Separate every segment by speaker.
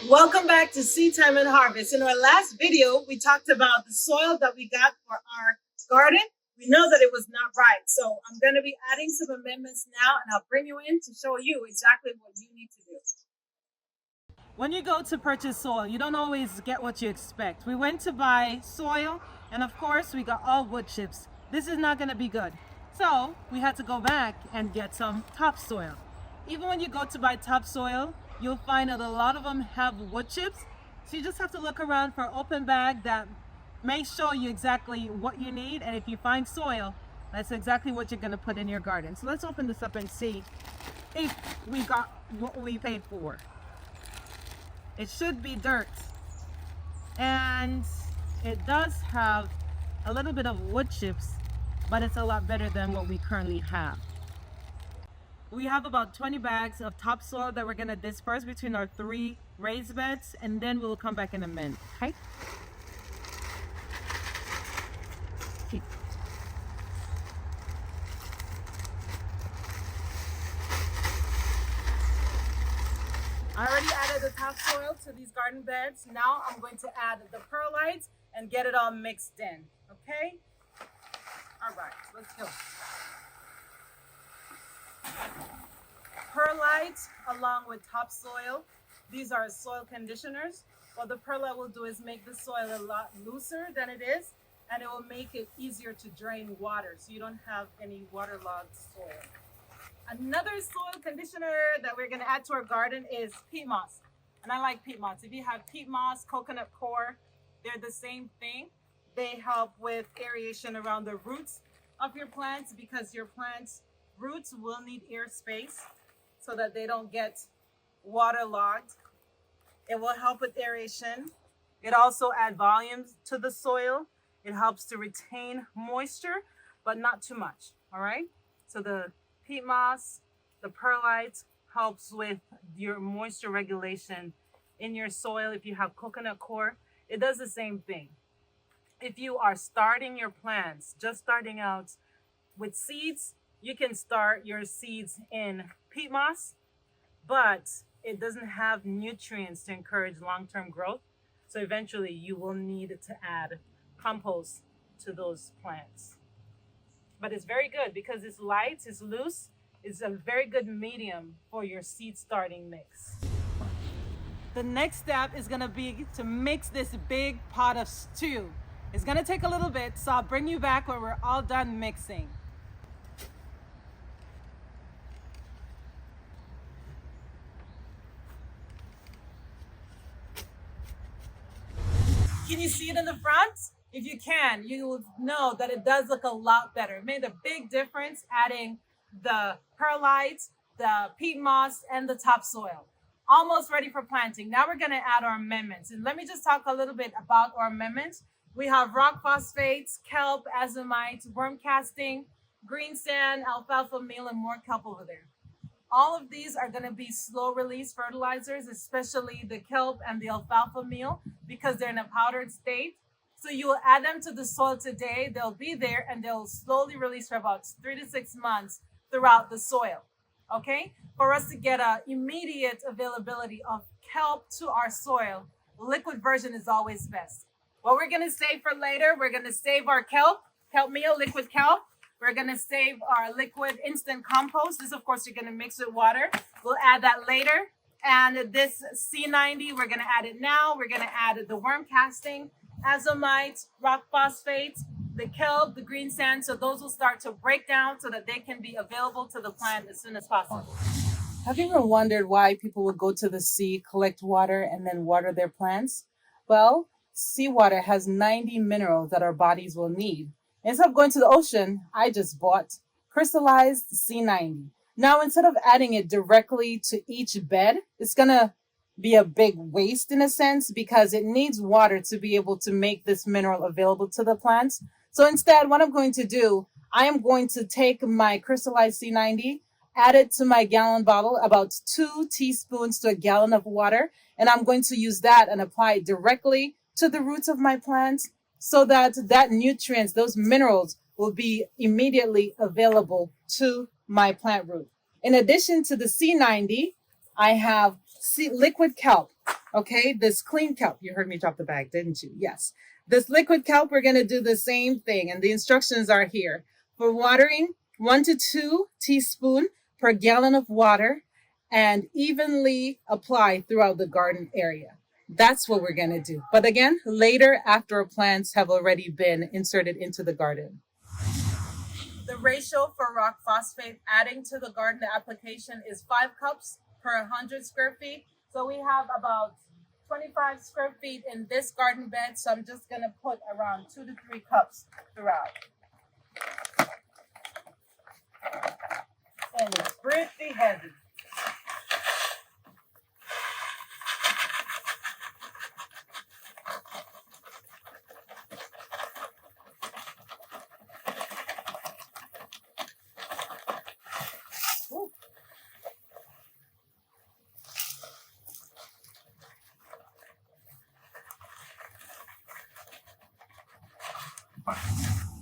Speaker 1: Welcome back to Seed Time and Harvest. In our last video, we talked about the soil that we got for our garden. We know that it was not right. So I'm going to be adding some amendments now, and I'll bring you in to show you exactly what you need to do. When you go to purchase soil, you don't always get what you expect. We went to buy soil, and of course, we got all wood chips. This is not going to be good. So we had to go back and get some topsoil. Even when you go to buy topsoil, you'll find that a lot of them have wood chips. So you just have to look around for an open bag that may show you exactly what you need. And if you find soil, that's exactly what you're going to put in your garden. So let's open this up and see if we got what we paid for. It should be dirt. And it does have a little bit of wood chips, but it's a lot better than what we currently have. We have about 20 bags of topsoil that we're going to disperse between our 3 raised beds, and then we'll come back and amend. Okay? I already added the topsoil to these garden beds. Now I'm going to add the perlite and get it all mixed in. Okay? All right, let's go. Perlite along with topsoil. These are soil conditioners. What the perlite will do is make the soil a lot looser than it is, and it will make it easier to drain water so you don't have any waterlogged soil. Another soil conditioner that we're going to add to our garden is peat moss. And I like peat moss. If you have peat moss, coconut coir, they're the same thing. They help with aeration around the roots of your plants because your plants' roots will need air space so that they don't get waterlogged. It will help with aeration. It also adds volume to the soil. It helps to retain moisture, but not too much, all right? So the peat moss, the perlite helps with your moisture regulation in your soil. If you have coconut coir, it does the same thing. If you are starting your plants, just starting out with seeds, you can start your seeds in peat moss, but it doesn't have nutrients to encourage long-term growth. So eventually you will need to add compost to those plants. But it's very good because it's light, it's loose, it's a very good medium for your seed starting mix. The next step is gonna be to mix this big pot of stew. It's gonna take a little bit, so I'll bring you back when we're all done mixing. Can you see it in the front? If you can, you will know that it does look a lot better. It made a big difference adding the perlite, the peat moss, and the topsoil. Almost ready for planting. Now we're gonna add our amendments. And let me just talk a little bit about our amendments. We have rock phosphates, kelp, azomite, worm casting, green sand, alfalfa meal, and more kelp over there. All of these are going to be slow release fertilizers, especially the kelp and the alfalfa meal, because they're in a powdered state. So you will add them to the soil today. They'll be there and they'll slowly release for about 3 to 6 months throughout the soil. Okay? For us to get an immediate availability of kelp to our soil, liquid version is always best. What we're going to save for later, we're going to save our kelp meal, liquid kelp. We're going to save our liquid instant compost. This, of course, you're going to mix with water. We'll add that later. And this C90, we're going to add it now. We're going to add the worm casting, azomite, rock phosphate, the kelp, the green sand. So those will start to break down so that they can be available to the plant as soon as possible. Have you ever wondered why people would go to the sea, collect water, and then water their plants? Well, seawater has 90 minerals that our bodies will need. Instead of going to the ocean, I just bought crystallized C90. Now, instead of adding it directly to each bed, it's gonna be a big waste in a sense because it needs water to be able to make this mineral available to the plants. So instead, what I'm going to do, I am going to take my crystallized C90, add it to my gallon bottle, about 2 teaspoons to a gallon of water, and I'm going to use that and apply it directly to the roots of my plants so that that nutrients, those minerals, will be immediately available to my plant root. In addition to the C90, I have liquid kelp. Okay, this clean kelp. You heard me drop the bag, didn't you? Yes. This liquid kelp, we're going to do the same thing, and the instructions are here. For watering, 1 to 2 teaspoons per gallon of water, and evenly apply throughout the garden area. That's what we're going to do. But again, later after our plants have already been inserted into the garden. The ratio for rock phosphate adding to the garden application is 5 cups per 100 square feet. So we have about 25 square feet in this garden bed. So I'm just going to put around 2 to 3 cups throughout. And it's pretty heavy.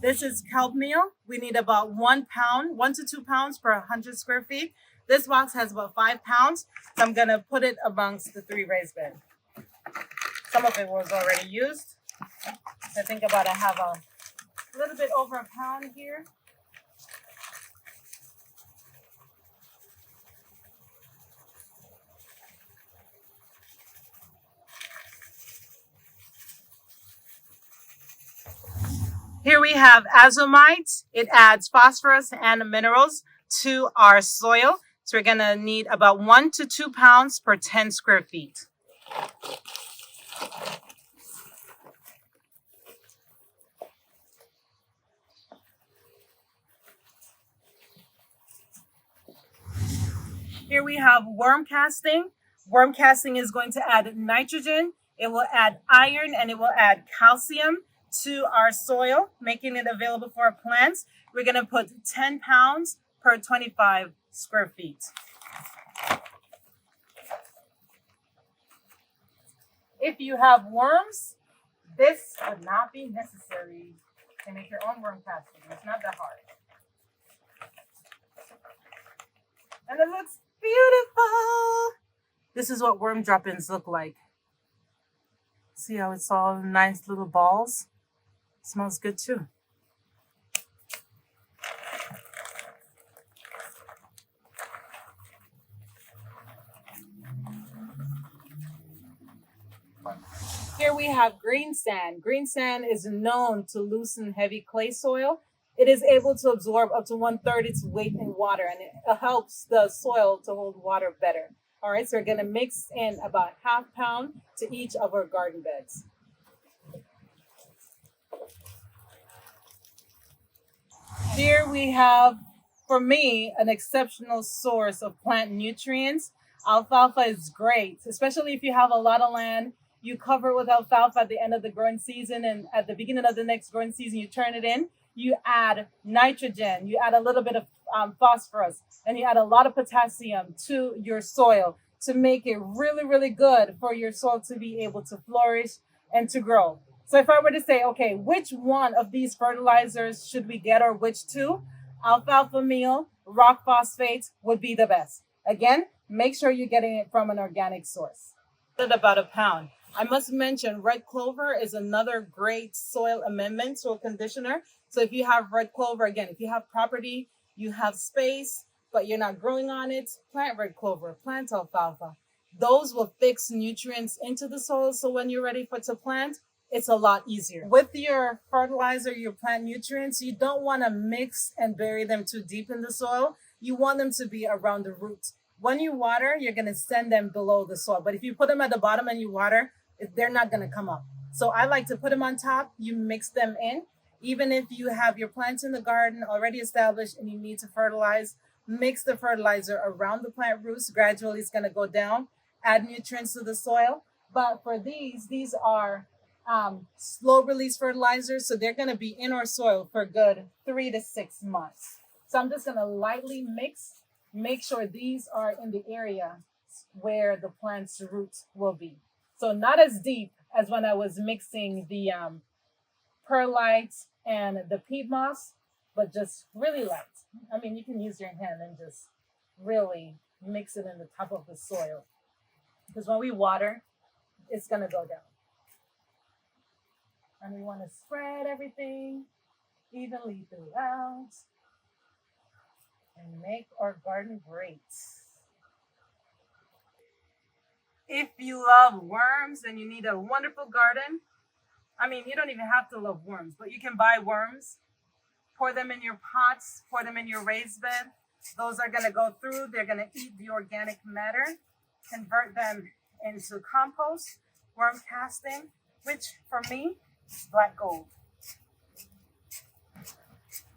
Speaker 1: This is kelp meal. We need about 1 pound, 1 to 2 pounds per 100 square feet. This box has about 5 pounds. So I'm gonna put it amongst the 3 raised beds. Some of it was already used. I think I have a little bit over a pound here. Here we have azomite. It adds phosphorus and minerals to our soil. So we're gonna need about 1 to 2 pounds per 10 square feet. Here we have worm casting. Worm casting is going to add nitrogen, it will add iron, and it will add calcium to our soil, making it available for our plants. We're going to put 10 pounds per 25 square feet. If you have worms, this would not be necessary. You can make your own worm casting. It's not that hard. And it looks beautiful. This is what worm drop-ins look like. See how it's all nice little balls? Smells good too. Here we have green sand. Green sand is known to loosen heavy clay soil. It is able to absorb up to 1/3 its weight in water, and it helps the soil to hold water better. All right, so we're gonna mix in about 1/2 pound to each of our garden beds. Here we have, for me, an exceptional source of plant nutrients. Alfalfa is great, especially if you have a lot of land. You cover it with alfalfa at the end of the growing season, and at the beginning of the next growing season, you turn it in. You add nitrogen, you add a little bit of phosphorus, and you add a lot of potassium to your soil to make it really, really good for your soil to be able to flourish and to grow. So if I were to say, okay, which one of these fertilizers should we get, or which two? Alfalfa meal, rock phosphate would be the best. Again, make sure you're getting it from an organic source. At about a pound. I must mention red clover is another great soil amendment, soil conditioner. So if you have red clover, again, if you have property, you have space, but you're not growing on it, plant red clover, plant alfalfa. Those will fix nutrients into the soil. So when you're ready to plant, it's a lot easier. With your fertilizer, your plant nutrients, you don't want to mix and bury them too deep in the soil. You want them to be around the roots. When you water, you're going to send them below the soil. But if you put them at the bottom and you water, they're not going to come up. So I like to put them on top. You mix them in. Even if you have your plants in the garden already established and you need to fertilize, mix the fertilizer around the plant roots. Gradually, it's going to go down, add nutrients to the soil. But for these are slow release fertilizers. So they're going to be in our soil for a good 3 to 6 months. So I'm just going to lightly mix, make sure these are in the area where the plant's roots will be. So not as deep as when I was mixing the perlite and the peat moss, but just really light. I mean, you can use your hand and just really mix it in the top of the soil. Because when we water, it's going to go down. And we want to spread everything evenly throughout and make our garden great. If you love worms and you need a wonderful garden, I mean, you don't even have to love worms, but you can buy worms, pour them in your pots, pour them in your raised bed. Those are going to go through. They're going to eat the organic matter, convert them into compost, worm casting, which for me is black gold.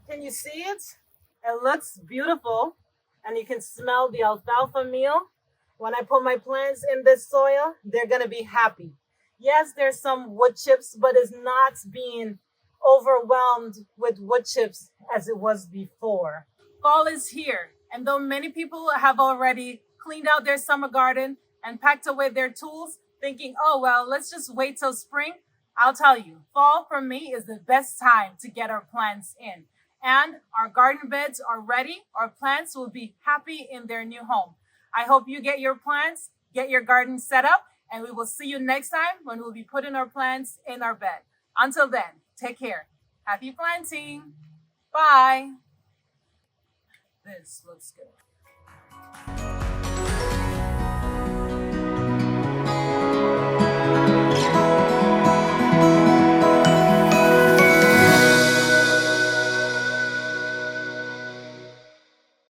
Speaker 1: Can you see it? It looks beautiful, and you can smell the alfalfa meal. When I put my plants in this soil, they're going to be happy. Yes, there's some wood chips, but it's not being overwhelmed with wood chips as it was before. Fall is here, and though many people have already cleaned out their summer garden and packed away their tools, thinking, oh, well, let's just wait till spring, I'll tell you, fall for me is the best time to get our plants in. And our garden beds are ready. Our plants will be happy in their new home. I hope you get your plants, get your garden set up, and we will see you next time when we'll be putting our plants in our bed. Until then, take care. Happy planting. Bye. This looks good.